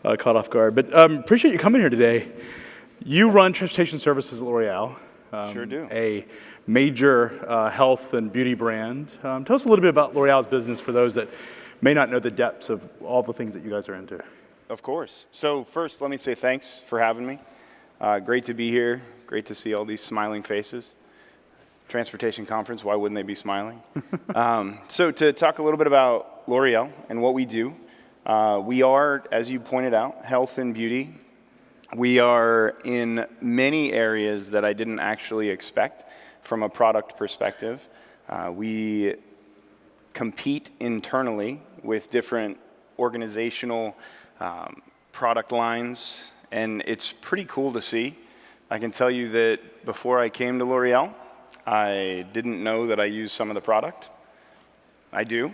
caught off guard. But appreciate you coming here today. You run transportation services at L'Oreal. Sure do. A major health and beauty brand. Tell us a little bit about L'Oreal's business for those that may not know the depths of all the things that you guys are into. Of course. So first, let me say thanks for having me. Great to be here. Great to see all these smiling faces. Transportation conference, why wouldn't they be smiling? So to talk a little bit about L'Oreal and what we do, we are, as you pointed out, health and beauty. We are in many areas that I didn't actually expect from a product perspective. We compete internally with different organizational product lines, and it's pretty cool to see. I can tell you that before I came to L'Oreal, I didn't know that I used some of the product. I do.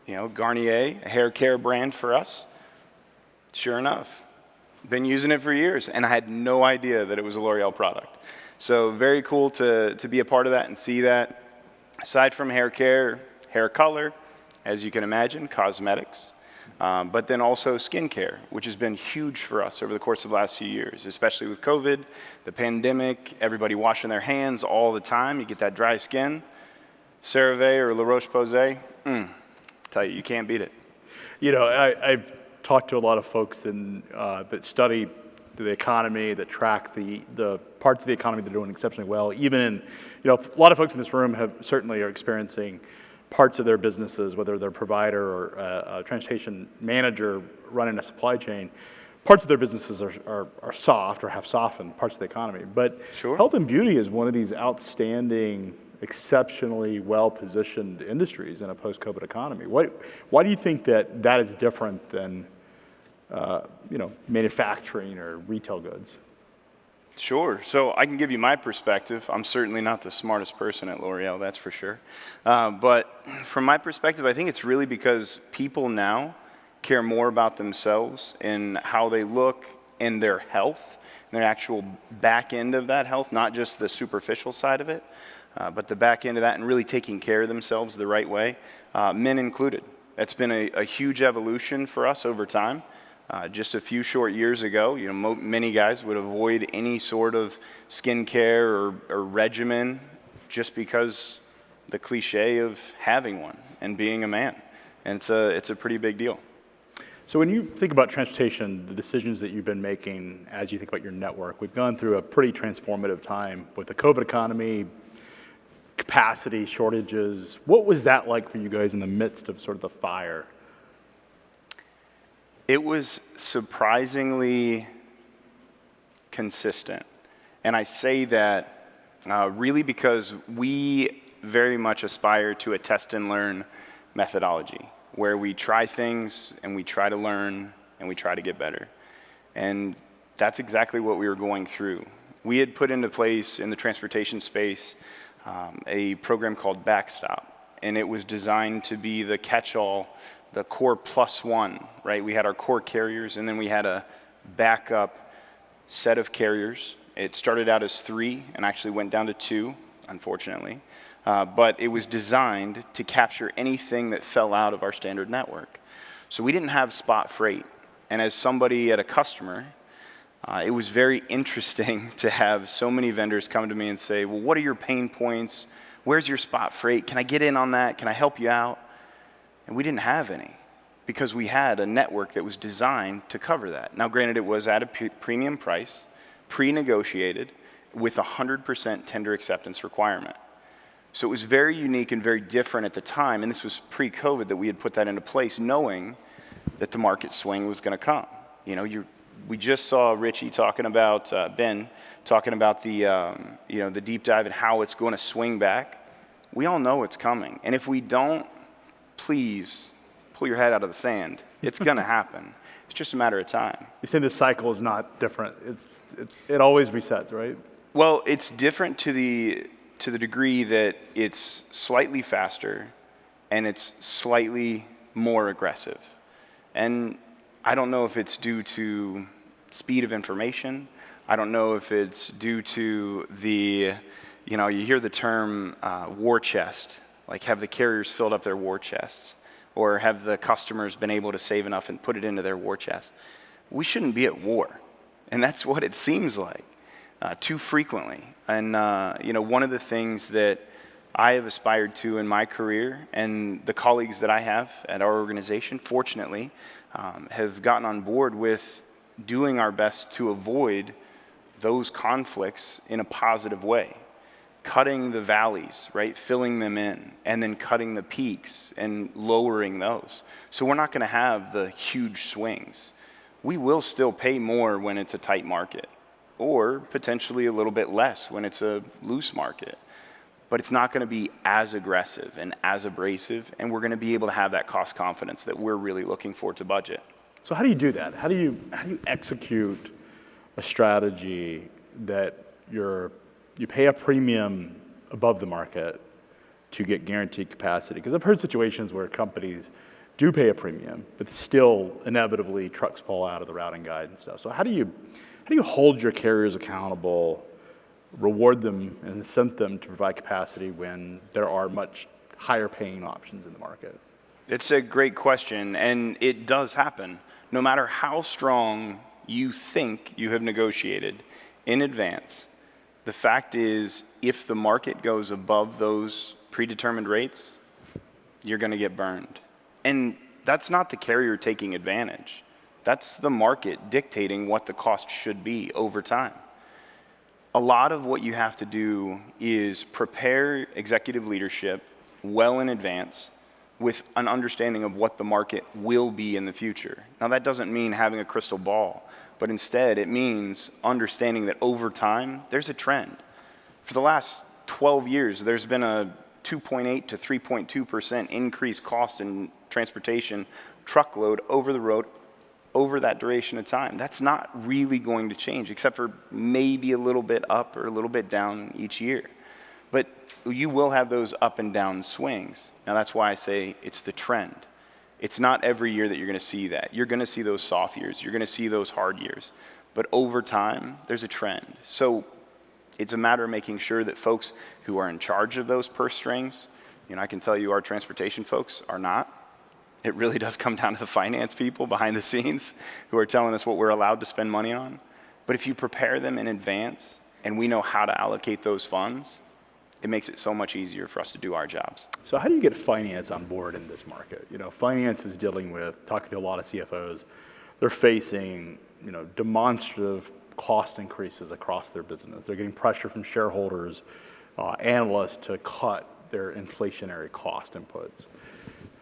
You know, Garnier, a hair care brand for us. Sure enough, been using it for years, and I had no idea that it was a L'Oreal product. So very cool to be a part of that and see that. Aside from hair care, hair color, as you can imagine, cosmetics, but then also skincare, which has been huge for us over the course of the last few years, especially with COVID, the pandemic, everybody washing their hands all the time. You get that dry skin. CeraVe or La Roche-Posay, tell you can't beat it. You know, I've talked to a lot of folks that study the economy, that track the parts of the economy that are doing exceptionally well. Even in, a lot of folks in this room certainly are experiencing parts of their businesses, whether they're a provider or a transportation manager running a supply chain, parts of their businesses are soft or have softened, parts of the economy. But sure. Health and beauty is one of these outstanding, exceptionally well-positioned industries in a post-COVID economy. Why do you think that is different than manufacturing or retail goods? Sure. So I can give you my perspective. I'm certainly not the smartest person at L'Oreal, that's for sure. But from my perspective, I think it's really because people now care more about themselves and how they look and their health, and their actual back end of that health, not just the superficial side of it, but the back end of that, and really taking care of themselves the right way, men included. That's been a huge evolution for us over time. Just a few short years ago, many guys would avoid any sort of skincare or regimen just because the cliche of having one and being a man. And it's a pretty big deal. So when you think about transportation, the decisions that you've been making as you think about your network, we've gone through a pretty transformative time with the COVID economy, capacity shortages. What was that like for you guys in the midst of sort of the fire? It was surprisingly consistent. And I say that really because we very much aspire to a test and learn methodology, where we try things and we try to learn and we try to get better. And that's exactly what we were going through. We had put into place in the transportation space a program called Backstop, and it was designed to be the catch-all, the core plus one, right? We had our core carriers, and then we had a backup set of carriers. It started out as 3 and actually went down to 2, unfortunately. But it was designed to capture anything that fell out of our standard network. So we didn't have spot freight. And as somebody at a customer, it was very interesting to have so many vendors come to me and say, well, what are your pain points? Where's your spot freight? Can I get in on that? Can I help you out? And we didn't have any because we had a network that was designed to cover that. Now, granted, it was at a premium price, pre-negotiated, with 100% tender acceptance requirement. So it was very unique and very different at the time, and this was pre-COVID that we had put that into place, knowing that the market swing was going to come. We just saw Richie talking about, Ben, talking about the deep dive and how it's going to swing back. We all know it's coming, and if we don't, please pull your head out of the sand. It's going to happen. It's just a matter of time. You're saying this cycle is not different. It always resets, right? Well, it's different to the degree that it's slightly faster and it's slightly more aggressive. And I don't know if it's due to speed of information. I don't know if it's due to you hear the term war chest. Like, have the carriers filled up their war chests? Or have the customers been able to save enough and put it into their war chest? we shouldn't be at war. And that's what it seems like too frequently. And, one of the things that I have aspired to in my career, and the colleagues that I have at our organization, fortunately, have gotten on board with doing our best to avoid those conflicts in a positive way. Cutting the valleys, right? Filling them in, and then cutting the peaks and lowering those. So we're not going to have the huge swings. We will still pay more when it's a tight market, or potentially a little bit less when it's a loose market. But it's not going to be as aggressive and as abrasive, and we're going to be able to have that cost confidence that we're really looking for to budget. So how do you do that? How do you execute a strategy that you pay a premium above the market to get guaranteed capacity? Because I've heard situations where companies do pay a premium, but still inevitably trucks fall out of the routing guide and stuff. So how do you hold your carriers accountable, reward them and incent them to provide capacity when there are much higher paying options in the market? It's a great question, and it does happen. No matter how strong you think you have negotiated in advance, the fact is, if the market goes above those predetermined rates, you're going to get burned. And that's not the carrier taking advantage. That's the market dictating what the cost should be over time. A lot of what you have to do is prepare executive leadership well in advance with an understanding of what the market will be in the future. Now, that doesn't mean having a crystal ball, but instead it means understanding that over time, there's a trend. For the last 12 years, there's been a 2.8 to 3.2% increased cost in transportation, truckload over the road, over that duration of time. That's not really going to change, except for maybe a little bit up or a little bit down each year. But you will have those up and down swings. Now, that's why I say it's the trend. It's not every year that you're going to see that. You're going to see those soft years. You're going to see those hard years. But over time, there's a trend. So it's a matter of making sure that folks who are in charge of those purse strings, I can tell you our transportation folks are not. It really does come down to the finance people behind the scenes who are telling us what we're allowed to spend money on. But if you prepare them in advance and we know how to allocate those funds, it makes it so much easier for us to do our jobs. So how do you get finance on board in this market? Finance is talking to a lot of CFOs. They're facing, demonstrative cost increases across their business. They're getting pressure from shareholders, analysts to cut their inflationary cost inputs.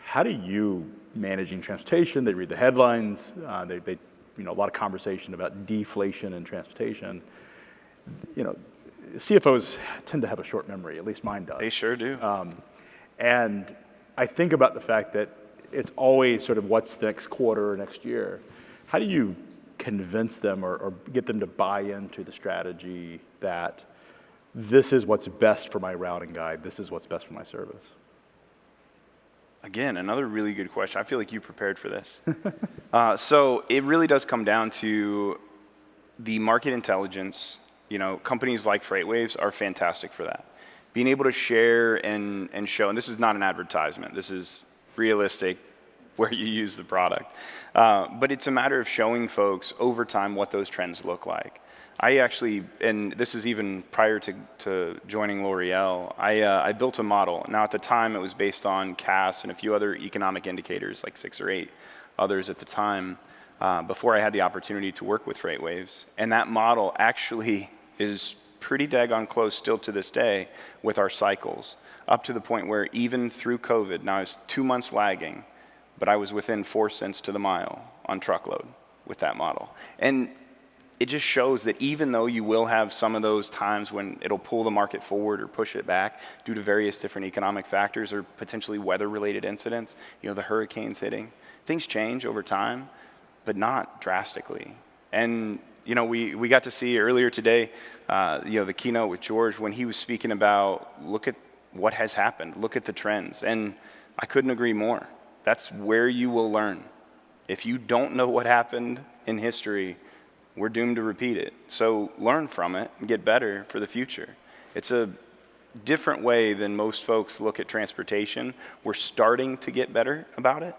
How do you managing transportation? They read the headlines. They a lot of conversation about deflation in transportation. CFOs tend to have a short memory, at least mine does. They sure do. And I think about the fact that it's always sort of what's the next quarter or next year. How do you convince them or get them to buy into the strategy that this is what's best for my routing guide, this is what's best for my service? Again, another really good question. I feel like you prepared for this. So it really does come down to the market intelligence. Companies like FreightWaves are fantastic for that. Being able to share and show, and this is not an advertisement, this is realistic where you use the product. But it's a matter of showing folks over time what those trends look like. I actually, and this is even prior to joining L'Oreal, I built a model. Now at the time it was based on CAS and a few other economic indicators, like 6 or 8 others at the time, before I had the opportunity to work with FreightWaves. And that model actually is pretty daggone close still to this day with our cycles, up to the point where even through COVID, now it's 2 months lagging, but I was within 4 cents to the mile on truckload with that model. And it just shows that even though you will have some of those times when it'll pull the market forward or push it back due to various different economic factors or potentially weather-related incidents, the hurricanes hitting, things change over time, but not drastically. And we got to see earlier today, the keynote with George when he was speaking about look at what has happened, look at the trends, and I couldn't agree more. That's where you will learn. If you don't know what happened in history, we're doomed to repeat it. So learn from it and get better for the future. It's a different way than most folks look at transportation. We're starting to get better about it,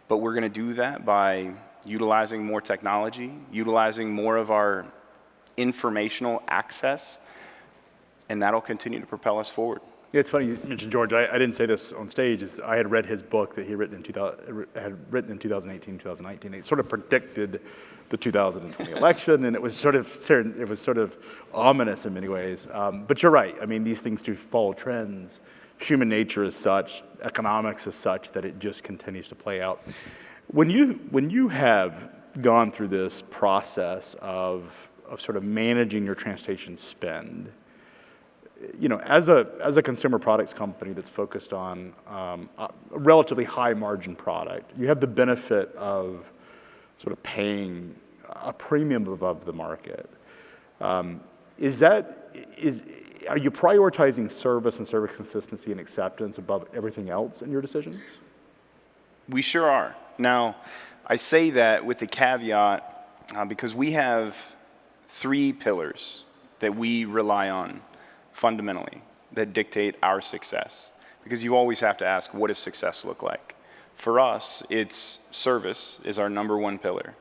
but we're going to do that by utilizing more technology, utilizing more of our informational access, and that'll continue to propel us forward. Yeah, it's funny you mentioned George. I didn't say this on stage. I had read his book that he had written in 2018, 2019. It sort of predicted the 2020 election, and it was sort of ominous in many ways. But you're right. I mean, these things do follow trends. Human nature is such, economics is such that it just continues to play out. When you have gone through this process of sort of managing your transportation spend, you know, as a consumer products company that's focused on a relatively high margin product, you have the benefit of sort of paying a premium above the market. Are you prioritizing service and service consistency and acceptance above everything else in your decisions? We sure are. Now, I say that with the caveat because we have 3 pillars that we rely on fundamentally that dictate our success. Because you always have to ask, what does success look like? For us, it's service is our number 1 pillar.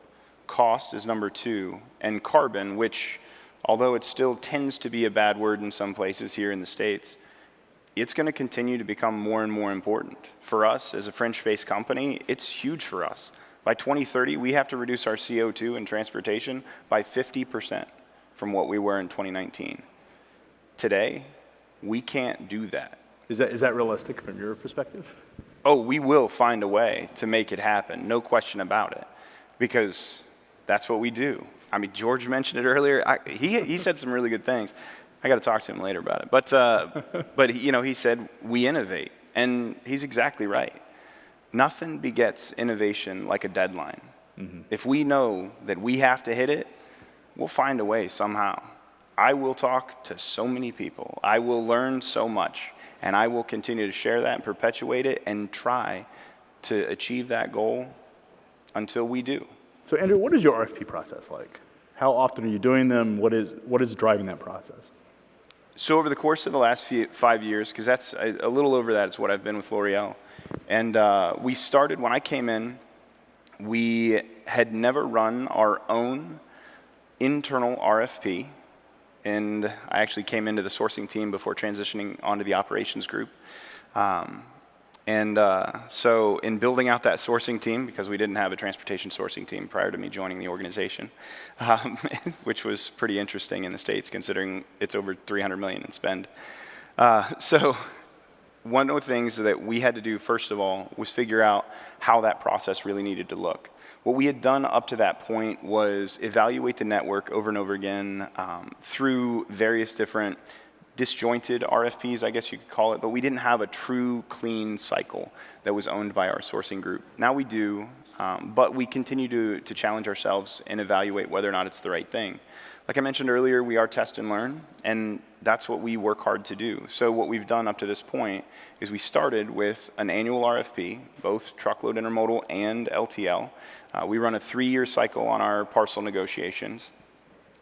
Cost is number 2. And carbon, which, although it still tends to be a bad word in some places here in the States, it's going to continue to become more and more important. For us, as a French-based company, it's huge for us. By 2030, we have to reduce our CO2 in transportation by 50% from what we were in 2019. Today, we can't do that. Is that realistic from your perspective? Oh, we will find a way to make it happen, no question about it, because that's what we do. I mean, George mentioned it earlier. He said some really good things. I got to talk to him later about it. But you know, he said we innovate, and he's exactly right. Nothing begets innovation like a deadline. Mm-hmm. If we know that we have to hit it, we'll find a way somehow. I will talk to so many people. I will learn so much, and I will continue to share that and perpetuate it and try to achieve that goal until we do. So Andrew, what is your RFP process like? How often are you doing them? What is driving that process? So over the course of the last 5 years, because that's a little over that is what I've been with L'Oreal, and we started, when I came in, we had never run our own internal RFP, and I actually came into the sourcing team before transitioning onto the operations group. So in building out that sourcing team, because we didn't have a transportation sourcing team prior to me joining the organization, which was pretty interesting in the States considering it's over $300 million in spend. So one of the things that we had to do, first of all, was figure out how that process really needed to look. What we had done up to that point was evaluate the network over and over again through various different disjointed RFPs, I guess you could call it, but we didn't have a true clean cycle that was owned by our sourcing group. Now we do, but we continue to challenge ourselves and evaluate whether or not it's the right thing. Like I mentioned earlier, we are test and learn, and that's what we work hard to do. So what we've done up to this point is we started with an annual RFP, both truckload intermodal and LTL. We run a 3-year cycle on our parcel negotiations.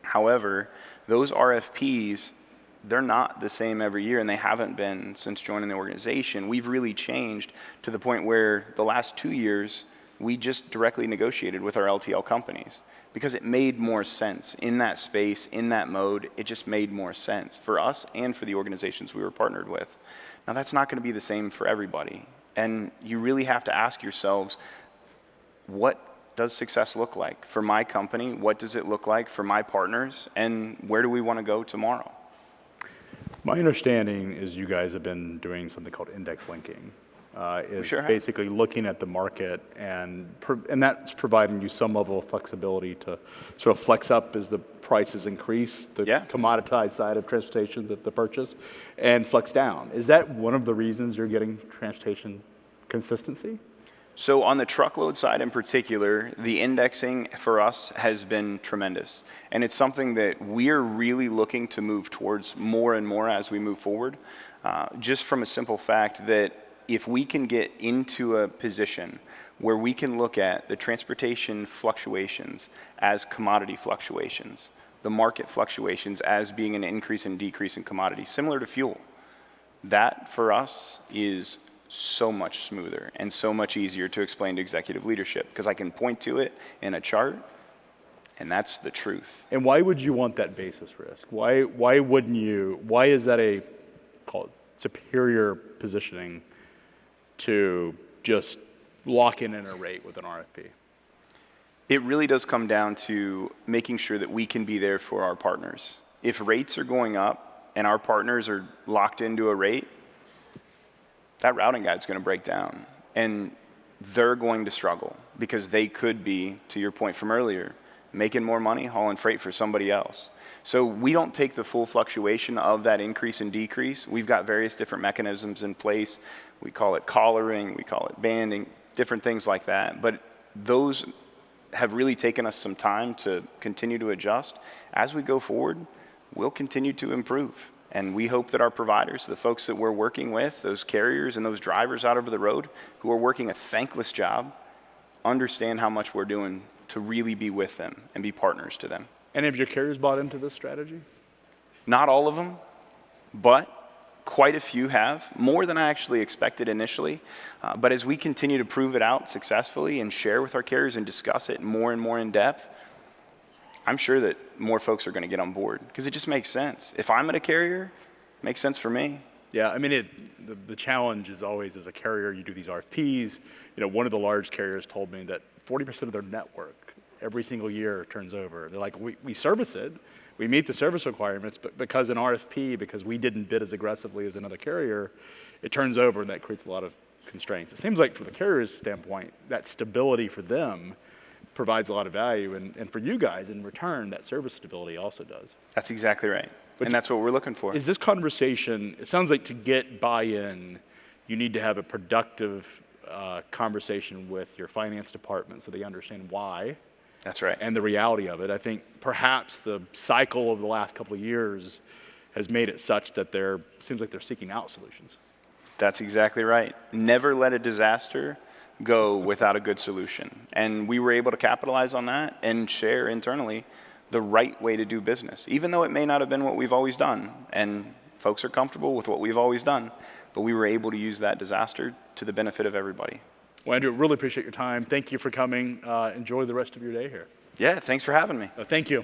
However, those RFPs, they're not the same every year, and they haven't been since joining the organization. We've really changed to the point where the last 2 years, we just directly negotiated with our LTL companies because it made more sense in that space, in that mode. It just made more sense for us and for the organizations we were partnered with. Now, that's not going to be the same for everybody, and you really have to ask yourselves, what does success look like for my company? What does it look like for my partners? And where do we want to go tomorrow? My understanding is you guys have been doing something called index linking. Basically looking at the market, and that's providing you some level of flexibility to sort of flex up as the prices increase, the commoditized side of transportation, the purchase, and flex down. Is that one of the reasons you're getting transportation consistency? So on the truckload side in particular, the indexing for us has been tremendous. And it's something that we're really looking to move towards more and more as we move forward, just from a simple fact that if we can get into a position where we can look at the transportation fluctuations as commodity fluctuations, the market fluctuations as being an increase and decrease in commodity, similar to fuel, that for us is so much smoother and so much easier to explain to executive leadership because I can point to it in a chart, and that's the truth. And why would you want that basis risk? Why wouldn't you? Why is that a, call it, superior positioning to just lock in a rate with an RFP? It really does come down to making sure that we can be there for our partners. If rates are going up and our partners are locked into a rate, that routing guide's going to break down. And they're going to struggle because they could be, to your point from earlier, making more money hauling freight for somebody else. So we don't take the full fluctuation of that increase and decrease. We've got various different mechanisms in place. We call it collaring, we call it banding, different things like that. But those have really taken us some time to continue to adjust. As we go forward, we'll continue to improve. And we hope that our providers, the folks that we're working with, those carriers and those drivers out over the road who are working a thankless job, understand how much we're doing to really be with them and be partners to them. And have your carriers bought into this strategy? Not all of them, but quite a few have, more than I actually expected initially. But as we continue to prove it out successfully and share with our carriers and discuss it more and more in depth, I'm sure that more folks are going to get on board because it just makes sense. If I'm at a carrier, it makes sense for me. Yeah, I mean, the challenge is always, as a carrier, you do these RFPs. You know, one of the large carriers told me that 40% of their network every single year turns over. They're like, we service it, we meet the service requirements, but because an RFP, because we didn't bid as aggressively as another carrier, it turns over, and that creates a lot of constraints. It seems like from the carrier's standpoint, that stability for them provides a lot of value, and for you guys, in return, that service stability also does. That's exactly right. And that's what we're looking for. Is this conversation, it sounds like to get buy-in, you need to have a productive conversation with your finance department so they understand why. That's right. And the reality of it. I think perhaps the cycle of the last couple of years has made it such that seems like they're seeking out solutions. That's exactly right. Never let a disaster go without a good solution. And we were able to capitalize on that and share internally the right way to do business, even though it may not have been what we've always done. And folks are comfortable with what we've always done, but we were able to use that disaster to the benefit of everybody. Well, Andrew, really appreciate your time. Thank you for coming. Enjoy the rest of your day here. Yeah, thanks for having me. Thank you.